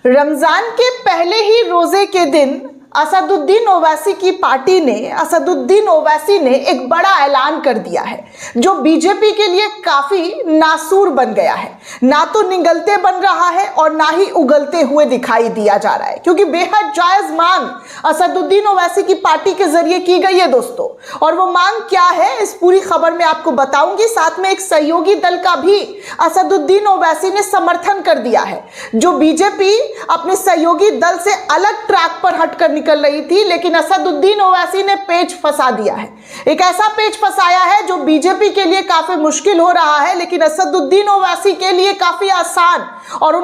रमजान के पहले ही रोजे के दिन असदुद्दीन ओवैसी की पार्टी ने असदुद्दीन ओवैसी ने एक बड़ा ऐलान कर दिया है जो बीजेपी के लिए काफी नासूर बन गया है। ना तो निगलते बन रहा है और ना ही उगलते हुए दिखाई दिया जा रहा है, क्योंकि बेहद जायज मांग असदुद्दीन ओवैसी की पार्टी के जरिए की गई है दोस्तों। और वो मांग क्या है इस पूरी खबर में आपको बताऊंगी। साथ में एक सहयोगी दल का भी असदुद्दीन ओवैसी ने समर्थन कर दिया है। जो बीजेपी अपने सहयोगी दल से अलग ट्रैक पर हटकर निकल रही थी, लेकिन असदुद्दीन ओवैसी ने पेच फंसा दिया है। एक ऐसा पेच फंसाया है जो बीजेपी के लिए काफी मुश्किल हो रहा है, लेकिन असदुद्दीन ओवैसी के लिए काफी आसान, और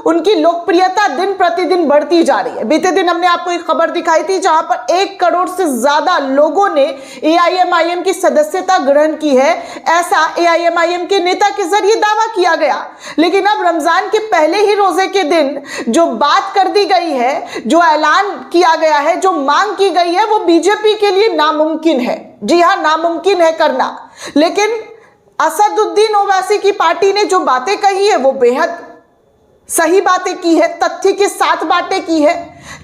उनकी लोकप्रियता दिन प्रतिदिन बढ़ती जा रही है। बीते दिन हमने आपको एक खबर दिखाई थी जहां पर 1 करोड़ से ज्यादा लोगों ने एआईएमआईएम की सदस्यता ग्रहण की है, ऐसा एआईएमआईएम के नेता के जरिए दावा किया गया। लेकिन अब रमजान के पहले ही रोजे के दिन जो बात कर दी गई है, जो ऐलान किया गया है, जो मांग की गई है, वो बीजेपी के लिए नामुमकिन है। जी हां, नामुमकिन है करना। लेकिन असदुद्दीन ओवैसी की पार्टी ने जो बातें कही है वो बेहद सही बातें की है, तथ्य के साथ बातें की है,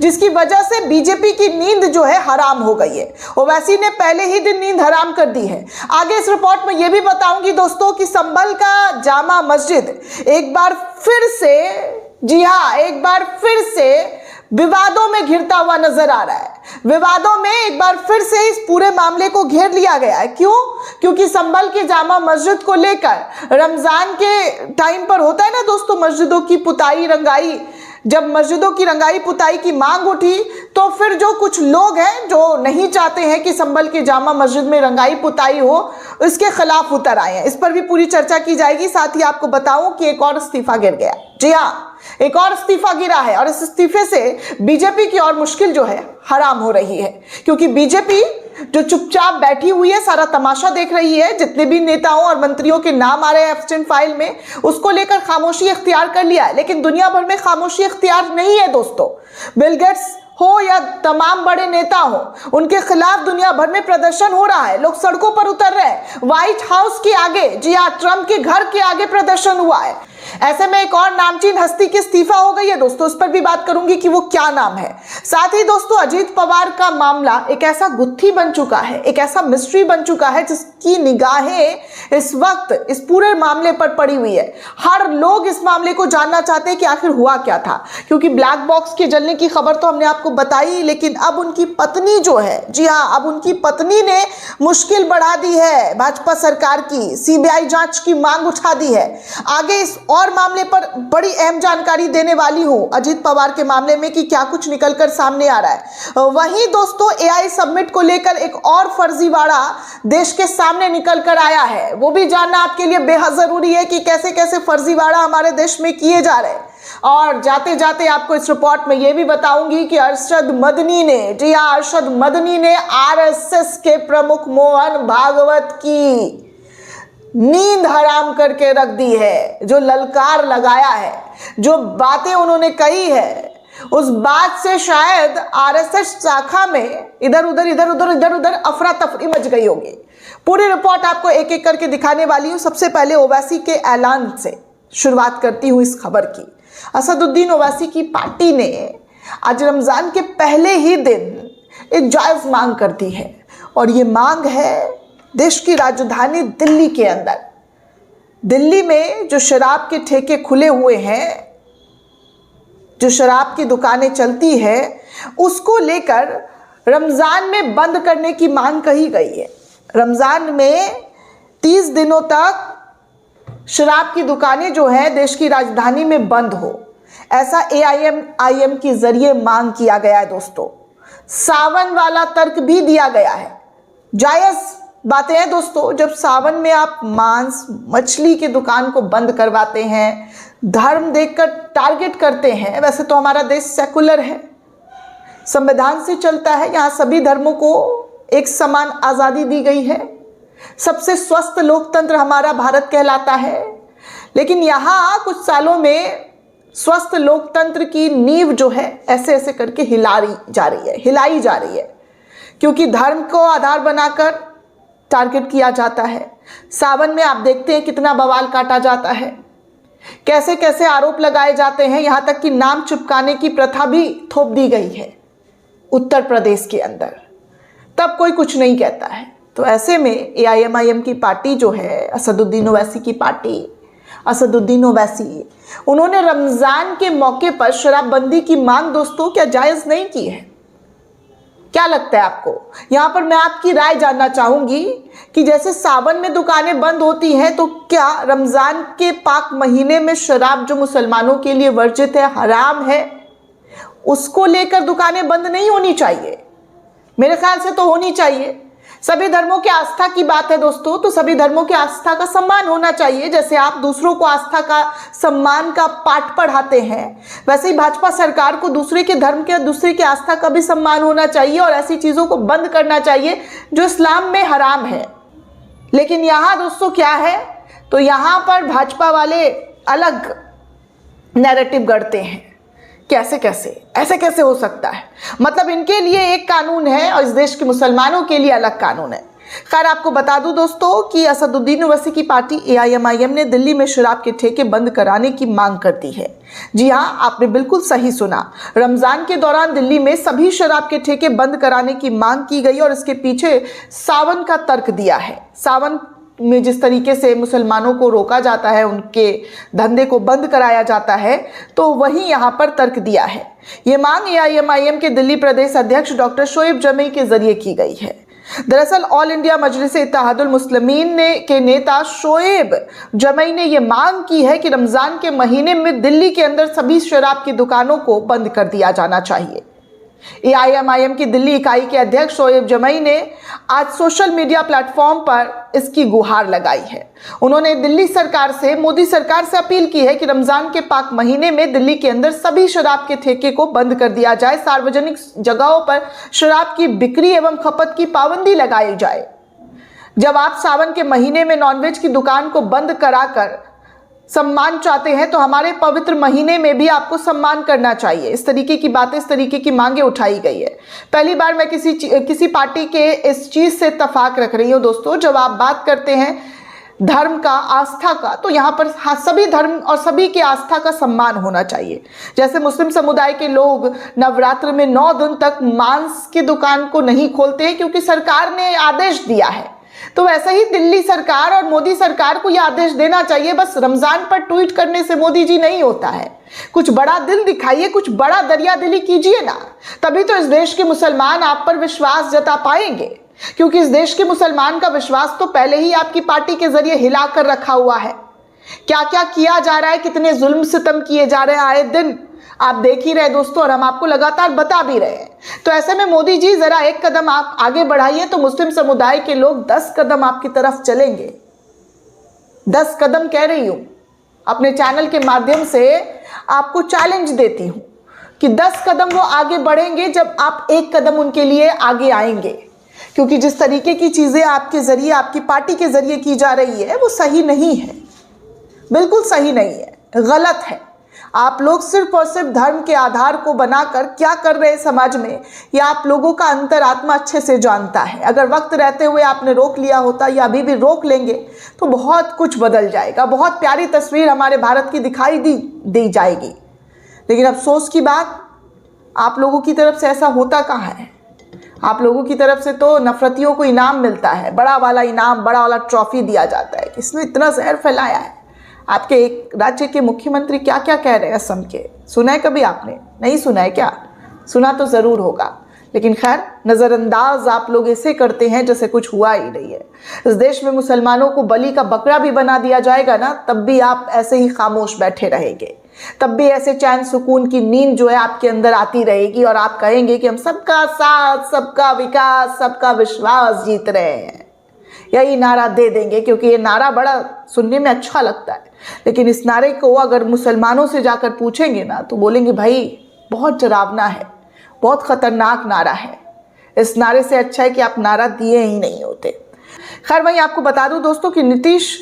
जिसकी वजह से बीजेपी की नींद जो है हराम हो गई है। ओवैसी ने पहले ही दिन नींद हराम कर दी है। आगे इस रिपोर्ट में यह भी बताऊंगी दोस्तों कि संभल का जामा मस्जिद एक बार फिर से, जी हां, एक बार फिर से विवादों में घिरता हुआ नजर आ रहा है। विवादों में एक बार फिर से इस पूरे मामले को घेर लिया गया है। क्यों? क्योंकि संभल के जामा मस्जिद को लेकर रमजान के टाइम पर होता है ना दोस्तों, मस्जिदों की पुताई रंगाई। जब मस्जिदों की रंगाई पुताई की मांग उठी तो फिर जो कुछ लोग हैं जो नहीं चाहते हैं कि संभल की जामा मस्जिद में रंगाई पुताई हो, इसके खिलाफ उतर आए हैं। इस पर भी पूरी चर्चा की जाएगी। साथ ही आपको बताऊं कि एक और इस्तीफा गिर गया। जी हाँ, एक और इस्तीफा गिरा है और इस इस्तीफे से बीजेपी की और मुश्किल जो है हराम हो रही है, क्योंकि बीजेपी जो चुपचाप बैठी हुई है, सारा तमाशा देख रही है। जितने भी नेताओं और मंत्रियों के नाम आ रहे हैं एब्सेंट फाइल में, उसको लेकर खामोशी इख्तियार कर लिया है। लेकिन दुनिया भर में खामोशी इख्तियार नहीं है दोस्तों। बिल गेट्स हो या तमाम बड़े नेता हो, उनके खिलाफ दुनिया भर में प्रदर्शन हो रहा है। लोग सड़कों पर उतर रहे हैं। व्हाइट हाउस के आगे, जी हाँ, ट्रंप के घर के आगे प्रदर्शन हुआ है। ऐसे में एक और नामचीन हस्ती की इस्तीफा हो गई है दोस्तों। इस पर भी बात करूंगी कि वो क्या नाम है। साथ ही दोस्तों, अजीत पवार का मामला एक ऐसा गुत्थी बन चुका है, एक ऐसा मिस्ट्री बन चुका है जिसकी निगाहें इस वक्त इस पूरे मामले पर पड़ी हुई है। हर लोग इस मामले को जानना चाहते हैं कि आखिर हुआ क्या था, क्योंकि ब्लैक बॉक्स के जलने की खबर तो हमने आपको बताई, लेकिन अब उनकी पत्नी जो है, जी हाँ, अब उनकी पत्नी ने मुश्किल बढ़ा दी है भाजपा सरकार की। सीबीआई जांच की मांग उठा दी है। आगे इस और मामले पर बड़ी अहम जानकारी देने वाली हूं, अजीत पवार के मामले में, कि क्या कुछ निकलकर सामने आ रहा है। वहीं दोस्तों, एआई सब्मिट को लेकर एक और फर्जीवाड़ा देश के सामने निकलकर आया है। वो भी जानना आपके लिए बेहद जरूरी है कि कैसे कैसे फर्जीवाड़ा हमारे देश में किए जा रहे हैं। और जाते जाते आपको इस रिपोर्ट में यह भी बताऊंगी कि अरशद मदनी ने, जी हाँ, अरशद मदनी ने आरएसएस के प्रमुख मोहन भागवत की नींद हराम करके रख दी है। जो ललकार लगाया है, जो बातें उन्होंने कही है, उस बात से शायद आरएसएस शाखा में इधर उधर अफरा तफरी मच गई होगी। पूरी रिपोर्ट आपको एक एक करके दिखाने वाली हूं। सबसे पहले ओवैसी के ऐलान से शुरुआत करती हूं इस खबर की। असदुद्दीन ओवैसी की पार्टी ने आज रमजान के पहले ही दिन एक जायज मांग कर दी है, और ये मांग है देश की राजधानी दिल्ली के अंदर। दिल्ली में जो शराब के ठेके खुले हुए हैं, जो शराब की दुकानें चलती है, उसको लेकर रमजान में बंद करने की मांग कही गई है। रमजान में 30 दिनों तक शराब की दुकानें जो है देश की राजधानी में बंद हो, ऐसा एआईएमआईएम के जरिए मांग किया गया है दोस्तों। सावन वाला तर्क भी दिया गया है। जायज बातें हैं दोस्तों। जब सावन में आप मांस मछली की दुकान को बंद करवाते हैं, धर्म देखकर टारगेट करते हैं। वैसे तो हमारा देश सेकुलर है, संविधान से चलता है, यहाँ सभी धर्मों को एक समान आज़ादी दी गई है। सबसे स्वस्थ लोकतंत्र हमारा भारत कहलाता है। लेकिन यहाँ कुछ सालों में स्वस्थ लोकतंत्र की नींव जो है ऐसे ऐसे करके हिलाई जा रही है, क्योंकि धर्म को आधार बनाकर टारगेट किया जाता है। सावन में आप देखते हैं कितना बवाल काटा जाता है। कैसे कैसे आरोप लगाए जाते हैं, यहाँ तक कि नाम चिपकाने की प्रथा भी थोप दी गई है उत्तर प्रदेश के अंदर, तब कोई कुछ नहीं कहता है। तो ऐसे में AIMIM की पार्टी जो है, असदुद्दीन ओवैसी की पार्टी, असदुद्दीन ओवैसी, उन्होंने रमज़ान के मौके पर शराबबंदी की मांग दोस्तों क्या जायज़ नहीं की है? क्या लगता है आपको? यहाँ पर मैं आपकी राय जानना चाहूँगी कि जैसे सावन में दुकानें बंद होती हैं, तो क्या रमज़ान के पाक महीने में शराब जो मुसलमानों के लिए वर्जित है, हराम है, उसको लेकर दुकानें बंद नहीं होनी चाहिए? मेरे ख्याल से तो होनी चाहिए। सभी धर्मों की आस्था की बात है दोस्तों, तो सभी धर्मों की आस्था का सम्मान होना चाहिए। जैसे आप दूसरों को आस्था का सम्मान का पाठ पढ़ाते हैं, वैसे ही भाजपा सरकार को दूसरे के धर्म के, दूसरे की आस्था का भी सम्मान होना चाहिए और ऐसी चीज़ों को बंद करना चाहिए जो इस्लाम में हराम है। लेकिन यहाँ दोस्तों क्या है, तो यहाँ पर भाजपा वाले अलग नैरेटिव गढ़ते हैं। कैसे कैसे ऐसे कैसे हो सकता है? मतलब इनके लिए एक कानून है और इस देश के मुसलमानों के लिए अलग कानून है। खैर आपको बता दूं दोस्तों कि असदुद्दीन ओवैसी की पार्टी AIMIM ने दिल्ली में शराब के ठेके बंद कराने की मांग कर दी है। जी हाँ, आपने बिल्कुल सही सुना। रमजान के दौरान दिल्ली में सभी शराब के ठेके बंद कराने की मांग की गई और इसके पीछे सावन का तर्क दिया है। सावन में जिस तरीके से मुसलमानों को रोका जाता है, उनके धंधे को बंद कराया जाता है, तो वही यहाँ पर तर्क दिया है। ये मांग AIMIM के दिल्ली प्रदेश अध्यक्ष डॉक्टर शोएब जमई के जरिए की गई है। दरअसल ऑल इंडिया मजलिस इत्तेहादुल मुस्लिमीन के नेता शोएब जमई ने यह मांग की है कि रमजान के महीने में दिल्ली के अंदर सभी शराब की दुकानों को बंद कर दिया जाना चाहिए। AIMIM की दिल्ली इकाई के अध्यक्ष शोएब जमई ने आज सोशल मीडिया प्लेटफॉर्म पर इसकी गुहार लगाई है। उन्होंने दिल्ली सरकार से, मोदी सरकार से अपील की है कि रमजान के पाक महीने में दिल्ली के अंदर सभी शराब के ठेके को बंद कर दिया जाए, सार्वजनिक जगहों पर शराब की बिक्री एवं खपत की पाबंदी लगाई जाए। जब आप सावन के महीने में नॉनवेज की दुकान को बंद कराकर सम्मान चाहते हैं, तो हमारे पवित्र महीने में भी आपको सम्मान करना चाहिए। इस तरीके की बातें, इस तरीके की मांगे उठाई गई है। पहली बार मैं किसी पार्टी के इस चीज़ से इत्तेफाक रख रही हूँ दोस्तों। जब आप बात करते हैं धर्म का, आस्था का, तो यहाँ पर सभी धर्म और सभी की आस्था का सम्मान होना चाहिए। जैसे मुस्लिम समुदाय के लोग नवरात्र में 9 दिन तक मांस की दुकान को नहीं खोलते हैं क्योंकि सरकार ने आदेश दिया है, तो वैसे ही दिल्ली सरकार और मोदी सरकार को यह आदेश देना चाहिए। बस रमजान पर ट्वीट करने से मोदी जी नहीं होता है, कुछ बड़ा दिल दिखाइए, कुछ बड़ा दरियादिली कीजिए ना, तभी तो इस देश के मुसलमान आप पर विश्वास जता पाएंगे। क्योंकि इस देश के मुसलमान का विश्वास तो पहले ही आपकी पार्टी के जरिए हिला कर रखा हुआ है। क्या क्या किया जा रहा है, कितने जुल्म सितम किए जा रहे हैं आए दिन आप देख ही रहे दोस्तों, और हम आपको लगातार बता भी रहे हैं। तो ऐसे में मोदी जी जरा एक कदम आप आगे बढ़ाइए, तो मुस्लिम समुदाय के लोग 10 कदम आपकी तरफ चलेंगे। 10 कदम कह रही हूं, अपने चैनल के माध्यम से आपको चैलेंज देती हूं कि 10 कदम वो आगे बढ़ेंगे जब आप एक कदम उनके लिए आगे आएंगे। क्योंकि जिस तरीके की चीजें आपके जरिए, आपकी पार्टी के जरिए की जा रही है, वो सही नहीं है, बिल्कुल सही नहीं है, गलत है। आप लोग सिर्फ और सिर्फ धर्म के आधार को बनाकर क्या कर रहे हैं समाज में, या आप लोगों का अंतरात्मा अच्छे से जानता है। अगर वक्त रहते हुए आपने रोक लिया होता या अभी भी रोक लेंगे तो बहुत कुछ बदल जाएगा, बहुत प्यारी तस्वीर हमारे भारत की दिखाई दी जाएगी। लेकिन अफसोस की बात, आप लोगों की तरफ से ऐसा होता कहाँ है। आप लोगों की तरफ से तो नफरतियों को इनाम मिलता है, बड़ा वाला इनाम, बड़ा वाला ट्रॉफी दिया जाता है। किसने इतना जहर फैलाया है? आपके एक राज्य के मुख्यमंत्री क्या क्या कह रहे हैं असम के, सुना है कभी आपने? नहीं सुना है क्या? सुना तो ज़रूर होगा, लेकिन खैर नज़रअंदाज आप लोग ऐसे करते हैं जैसे कुछ हुआ ही नहीं है। इस देश में मुसलमानों को बलि का बकरा भी बना दिया जाएगा ना, तब भी आप ऐसे ही खामोश बैठे रहेंगे, तब भी ऐसे चैन सुकून की नींद जो है आपके अंदर आती रहेगी और आप कहेंगे कि हम सबका साथ, सबका विकास, सबका विश्वास जीत रहे हैं। यही नारा दे देंगे क्योंकि ये नारा बड़ा सुनने में अच्छा लगता है, लेकिन इस नारे को अगर मुसलमानों से जाकर पूछेंगे ना तो बोलेंगे भाई बहुत डरावना है, बहुत खतरनाक नारा है, इस नारे से अच्छा है कि आप नारा दिए ही नहीं होते। खैर वहीं आपको बता दूं दोस्तों कि नीतीश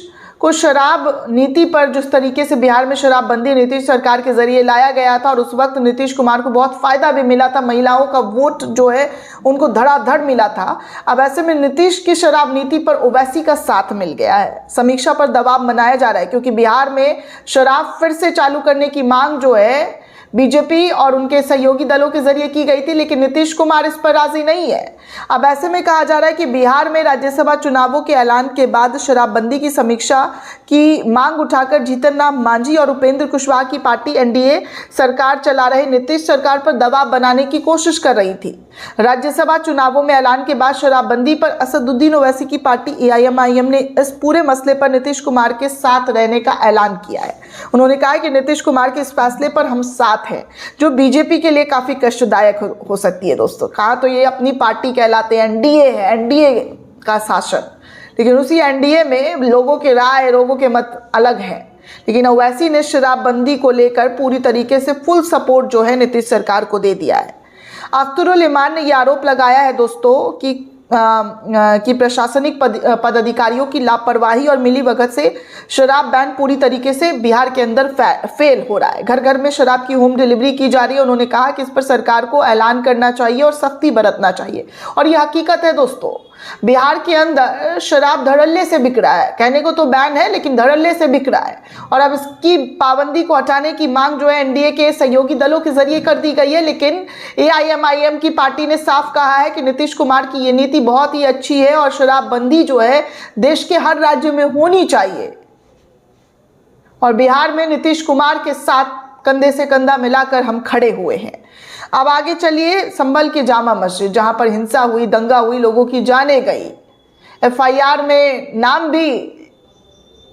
को शराब नीति पर जिस तरीके से बिहार में शराबबंदी नीतीश सरकार के जरिए लाया गया था और उस वक्त नीतीश कुमार को बहुत फायदा भी मिला था, महिलाओं का वोट जो है उनको धड़ाधड़ मिला था। अब ऐसे में नीतीश की शराब नीति पर ओवैसी का साथ मिल गया है। समीक्षा पर दबाव बनाया जा रहा है क्योंकि बिहार में शराब फिर से चालू करने की मांग जो है बीजेपी और उनके सहयोगी दलों के जरिए की गई थी, लेकिन नीतीश कुमार इस पर राजी नहीं है। अब ऐसे में कहा जा रहा है कि बिहार में राज्यसभा चुनावों के ऐलान के बाद शराबबंदी की समीक्षा की मांग उठाकर जीतन राम मांझी और उपेंद्र कुशवाहा की पार्टी एनडीए सरकार चला रहे नीतीश सरकार पर दबाव बनाने की कोशिश कर रही थी। राज्यसभा चुनावों में ऐलान के बाद शराबबंदी पर असदुद्दीन ओवैसी की पार्टी एआईएमआईएम ने इस पूरे मसले पर नीतीश कुमार के साथ रहने का ऐलान किया है। उन्होंने कहा कि नीतीश कुमार के इस फैसले पर हम साथ हैं, जो बीजेपी के लिए काफी कष्टदायक हो सकती है। दोस्तों, कहा तो ये अपनी पार्टी कहलाते हैं, एनडीए है, एनडीए का शासन, लेकिन उसी एनडीए में लोगों के राय, लोगों के मत अलग है। लेकिन ओवैसी ने शराबबंदी को लेकर पूरी तरीके से फुल सपोर्ट जो है नीतीश सरकार को दे दिया है। अख्तरुल इमान ने यह आरोप लगाया है दोस्तों कि प्रशासनिक पदाधिकारियों की लापरवाही और मिलीभगत से शराब बैन पूरी तरीके से बिहार के अंदर फेल हो रहा है। घर घर में शराब की होम डिलीवरी की जा रही है। उन्होंने कहा कि इस पर सरकार को ऐलान करना चाहिए और सख्ती बरतना चाहिए। और यह हकीकत है दोस्तों, बिहार के अंदर शराब धड़ल्ले से बिक रहा है। कहने को तो बैन है, लेकिन धड़ल्ले से बिक रहा है। और अब इसकी पाबंदी को हटाने की मांग जो है एनडीए के सहयोगी दलों के जरिए कर दी गई है। लेकिन एआईएमआईएम की पार्टी ने साफ कहा है कि नीतीश कुमार की ये नीति बहुत ही अच्छी है और शराबबंदी जो है देश के हर राज्य में होनी चाहिए। और बिहार में नीतीश कुमार के साथ कंधे से कंधा मिलाकर हम खड़े हुए हैं। अब आगे चलिए, संभल की जामा मस्जिद, जहां पर हिंसा हुई, दंगा हुई, लोगों की जानें गई। एफआईआर में नाम भी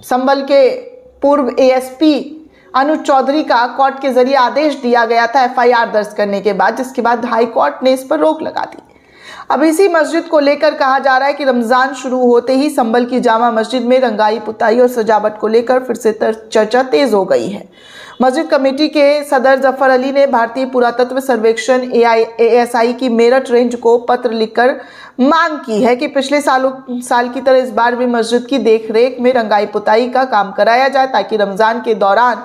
संभल के पूर्व एएसपी अनुज चौधरी का कोर्ट के जरिए आदेश दिया गया था एफआईआर दर्ज करने के बाद, जिसके बाद हाई कोर्ट ने इस पर रोक लगा दी। अब इसी मस्जिद को लेकर कहा जा रहा है कि रमजान शुरू होते ही संभल की जामा मस्जिद में रंगाई पुताई और सजावट को लेकर फिर से चर्चा तेज हो गई है। मस्जिद कमेटी के सदर जफर अली ने भारतीय पुरातत्व सर्वेक्षण एएसआई की मेरठ रेंज को पत्र लिखकर मांग की है कि पिछले साल की तरह इस बार भी मस्जिद की देखरेख में रंगाई पुताई का काम कराया जाए, ताकि रमजान के दौरान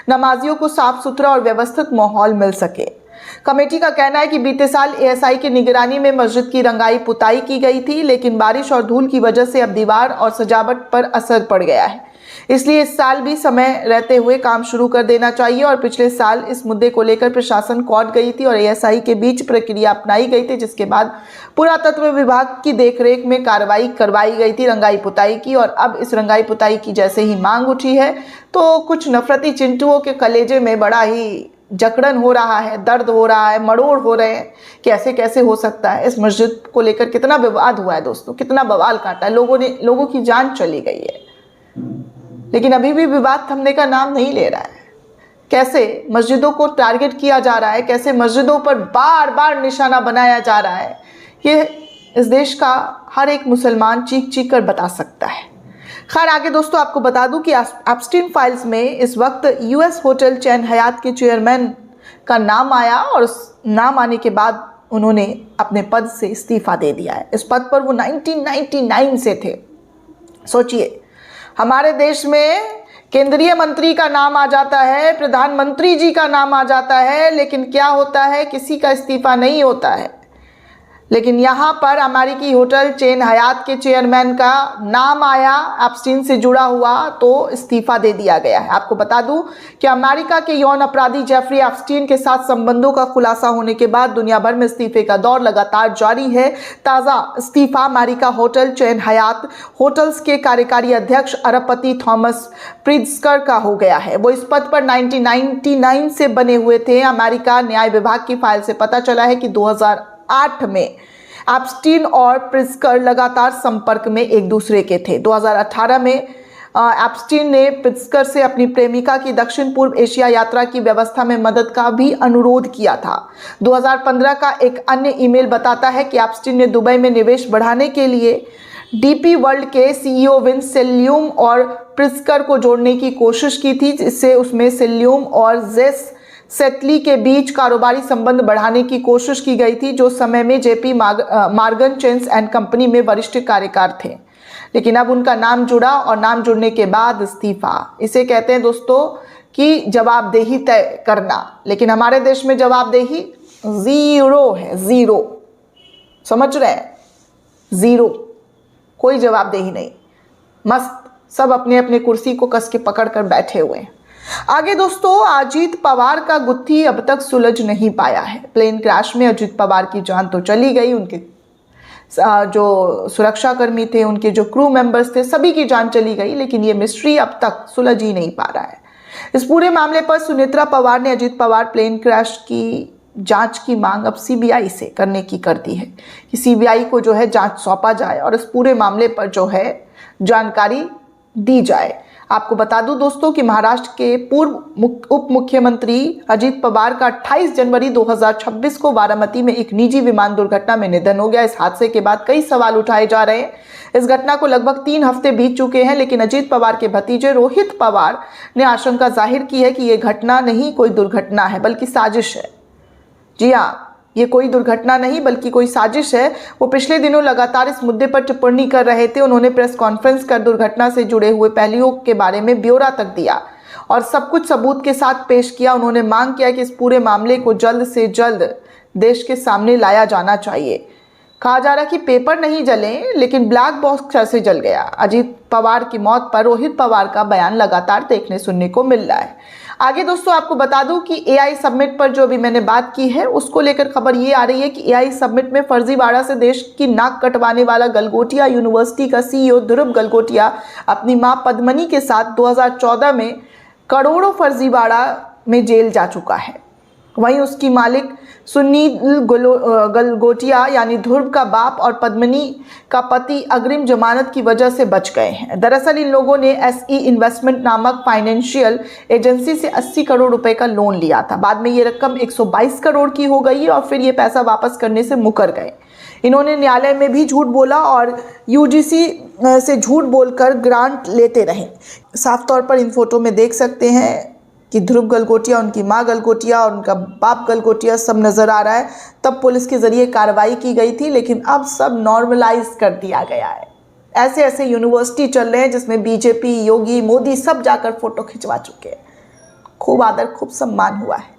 नमाजियों को साफ सुथरा और व्यवस्थित माहौल मिल सके। कमेटी का कहना है कि बीते साल एएसआई की निगरानी में मस्जिद की रंगाई पुताई की गई थी, लेकिन बारिश और धूल की वजह से अब दीवार और सजावट पर असर पड़ गया है। इसलिए इस साल भी समय रहते हुए काम शुरू कर देना चाहिए। और पिछले साल इस मुद्दे को लेकर प्रशासन कोर्ट गई थी और एएसआई के बीच प्रक्रिया अपनाई गई थी, जिसके बाद पुरातत्व विभाग की देखरेख में कार्रवाई करवाई गई थी रंगाई पुताई की। और अब इस रंगाई पुताई की जैसे ही मांग उठी है तो कुछ नफरती चिंटुओं के कलेजे में बड़ा ही जकड़न हो रहा है, दर्द हो रहा है, मरोड़ हो रहे हैं कि ऐसे कैसे हो सकता है। इस मस्जिद को लेकर कितना विवाद हुआ है दोस्तों, कितना बवाल काटा है, लोगों की जान चली गई है, लेकिन अभी भी विवाद थमने का नाम नहीं ले रहा है। कैसे मस्जिदों को टारगेट किया जा रहा है, कैसे मस्जिदों पर बार बार निशाना बनाया जा रहा है, ये इस देश का हर एक मुसलमान चीख चीख कर बता सकता है। खैर, आगे दोस्तों आपको बता दूं कि एप्स्टीन फाइल्स में इस वक्त यूएस होटल चेन हयात के चेयरमैन का नाम आया और नाम आने के बाद उन्होंने अपने पद से इस्तीफा दे दिया है। इस पद पर वो 1999 से थे। सोचिए, हमारे देश में केंद्रीय मंत्री का नाम आ जाता है, प्रधानमंत्री जी का नाम आ जाता है, लेकिन क्या होता है, किसी का इस्तीफा नहीं होता है। लेकिन यहाँ पर अमेरिकी होटल चेन हयात के चेयरमैन का नाम आया एप्स्टीन से जुड़ा हुआ, तो इस्तीफा दे दिया गया है। आपको बता दूं कि अमेरिका के यौन अपराधी जेफरी एप्स्टीन के साथ संबंधों का खुलासा होने के बाद दुनिया भर में इस्तीफे का दौर लगातार जारी है। ताज़ा इस्तीफा अमेरिका होटल चेन हयात होटल्स के कार्यकारी अध्यक्ष अरबपति थॉमस प्रित्जकर का हो गया है। वो इस पद पर 1999 से बने हुए थे। अमेरिका न्याय विभाग की फाइल से पता चला है कि 2008 में एप्स्टीन और प्रित्जकर लगातार संपर्क में एक दूसरे के थे। 2018 में एप्स्टीन ने प्रित्जकर से अपनी प्रेमिका की दक्षिण पूर्व एशिया यात्रा की व्यवस्था में मदद का भी अनुरोध किया था। 2015 का एक अन्य ईमेल बताता है कि एप्स्टीन ने दुबई में निवेश बढ़ाने के लिए डीपी वर्ल्ड के सीईओ विंस सेल्यूम और प्रित्जकर को जोड़ने की कोशिश की थी, जिससे उसमें सेल्यूम और जेस सेटली के बीच कारोबारी संबंध बढ़ाने की कोशिश की गई थी, जो समय में JP Morgan chains and company में वरिष्ठ कार्यकार थे। लेकिन अब उनका नाम जुड़ा और नाम जुड़ने के बाद इस्तीफा। इसे कहते हैं दोस्तों कि जवाबदेही तय करना। लेकिन हमारे देश में जवाबदेही जीरो है, जीरो। समझ रहे हैं? जीरो, कोई जवाबदेही नहीं। मस्त सब अपने अपने कुर्सी को कस के पकड़ कर बैठे हुए हैं। आगे दोस्तों, अजीत पवार का गुत्थी अब तक सुलझ नहीं पाया है। प्लेन क्रैश में अजीत पवार की जान तो चली गई, उनके जो सुरक्षाकर्मी थे, उनके जो क्रू मेंबर्स थे, सभी की जान चली गई, लेकिन ये मिस्ट्री अब तक सुलझ ही नहीं पा रहा है। इस पूरे मामले पर सुनेत्रा पवार ने अजीत पवार प्लेन क्रैश की जांच की मांग अब सीबीआई से करने की कर दी है कि सीबीआई को जो है जांच सौंपा जाए और इस पूरे मामले पर जो है जानकारी दी जाए। आपको बता दूं दोस्तों कि महाराष्ट्र के पूर्व उप मुख्यमंत्री अजीत पवार का 28 जनवरी 2026 को बारामती में एक निजी विमान दुर्घटना में निधन हो गया। इस हादसे के बाद कई सवाल उठाए जा रहे हैं। इस घटना को लगभग 3 हफ्ते बीत चुके हैं, लेकिन अजीत पवार के भतीजे रोहित पवार ने आशंका जाहिर की है कि यह घटना नहीं कोई दुर्घटना है बल्कि साजिश है। जी हाँ, ये कोई दुर्घटना नहीं बल्कि कोई साजिश है। वो पिछले दिनों लगातार इस मुद्दे पर टिप्पणी कर रहे थे। उन्होंने प्रेस कॉन्फ्रेंस कर दुर्घटना से जुड़े हुए पहलुओं के बारे में ब्यौरा तक दिया और सब कुछ सबूत के साथ पेश किया। उन्होंने मांग किया कि इस पूरे मामले को जल्द से जल्द देश के सामने लाया जाना चाहिए। कहा जा रहा कि पेपर नहीं जले, लेकिन ब्लैक बॉक्स कैसे जल गया। अजीत पवार की मौत पर रोहित पवार का बयान लगातार देखने सुनने को मिल रहा है। आगे दोस्तों आपको बता दूं कि एआई समिट पर जो अभी मैंने बात की है उसको लेकर खबर ये आ रही है कि एआई समिट में फर्जीवाड़ा से देश की नाक कटवाने वाला गलगोटिया यूनिवर्सिटी का सीईओ ध्रुव गलगोटिया अपनी मां पद्मनी के साथ 2014 में करोड़ों फर्जीवाड़ा में जेल जा चुका है। वहीं उसकी मालिक सुनील गलगोटिया यानी ध्रुव का बाप और पद्मनी का पति अग्रिम जमानत की वजह से बच गए हैं। दरअसल इन लोगों ने एसई इन्वेस्टमेंट नामक फाइनेंशियल एजेंसी से 80 करोड़ रुपए का लोन लिया था। बाद में ये रकम 122 करोड़ की हो गई और फिर ये पैसा वापस करने से मुकर गए। इन्होंने न्यायालय में भी झूठ बोला और यूजीसी से झूठ बोलकर ग्रांट लेते रहे। साफ तौर पर इन फोटो में देख सकते हैं कि ध्रुव गलगोटिया, उनकी मां गलगोटिया और उनका बाप गलगोटिया सब नजर आ रहा है। तब पुलिस के जरिए कार्रवाई की गई थी, लेकिन अब सब नॉर्मलाइज कर दिया गया है। ऐसे ऐसे यूनिवर्सिटी चल रहे हैं जिसमें बीजेपी, योगी, मोदी सब जाकर फोटो खिंचवा चुके हैं। खूब आदर, खूब सम्मान हुआ है।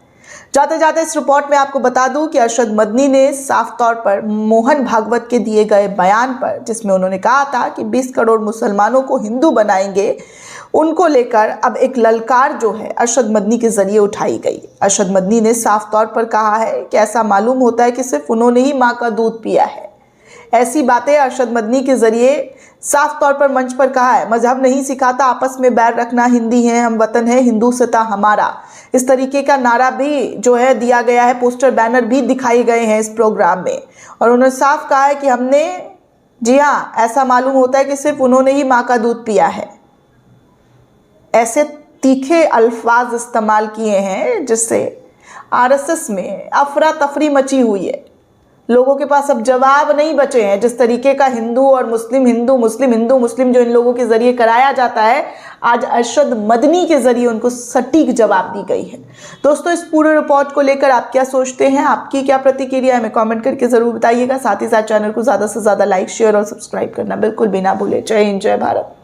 जाते जाते इस रिपोर्ट में आपको बता दूं कि अरशद मदनी ने साफ तौर पर मोहन भागवत के दिए गए बयान पर, जिसमें उन्होंने कहा था कि 20 करोड़ मुसलमानों को हिंदू बनाएंगे, उनको लेकर अब एक ललकार जो है अरशद मदनी के जरिए उठाई गई। अरशद मदनी ने साफ तौर पर कहा है कि ऐसा मालूम होता है कि सिर्फ उन्होंने ही मां का दूध पिया है। ऐसी बातें अरशद मदनी के जरिए साफ तौर पर मंच पर कहा है। मजहब नहीं सिखाता आपस में बैर रखना, हिंदी है हम वतन है, हिंदू सता हमारा, इस तरीके का नारा भी जो है दिया गया है। पोस्टर बैनर भी दिखाए गए हैं इस प्रोग्राम में और उन्होंने साफ कहा है कि हमने, जी हाँ, ऐसा मालूम होता है कि सिर्फ उन्होंने ही मां का दूध पिया है। ऐसे तीखे अल्फाज इस्तेमाल किए हैं जिससे आरएसएस में अफरा तफरी मची हुई है। लोगों के पास अब जवाब नहीं बचे हैं। जिस तरीके का हिंदू और मुस्लिम, हिंदू मुस्लिम, हिंदू मुस्लिम जो इन लोगों के जरिए कराया जाता है, आज अरशद मदनी के जरिए उनको सटीक जवाब दी गई है। दोस्तों इस पूरे रिपोर्ट को लेकर आप क्या सोचते हैं, आपकी क्या प्रतिक्रिया है, हमें कमेंट करके जरूर बताइएगा। साथ ही साथ चैनल को ज्यादा से ज्यादा लाइक, शेयर और सब्सक्राइब करना बिल्कुल भी ना भूलें। जय हिंद, जय भारत।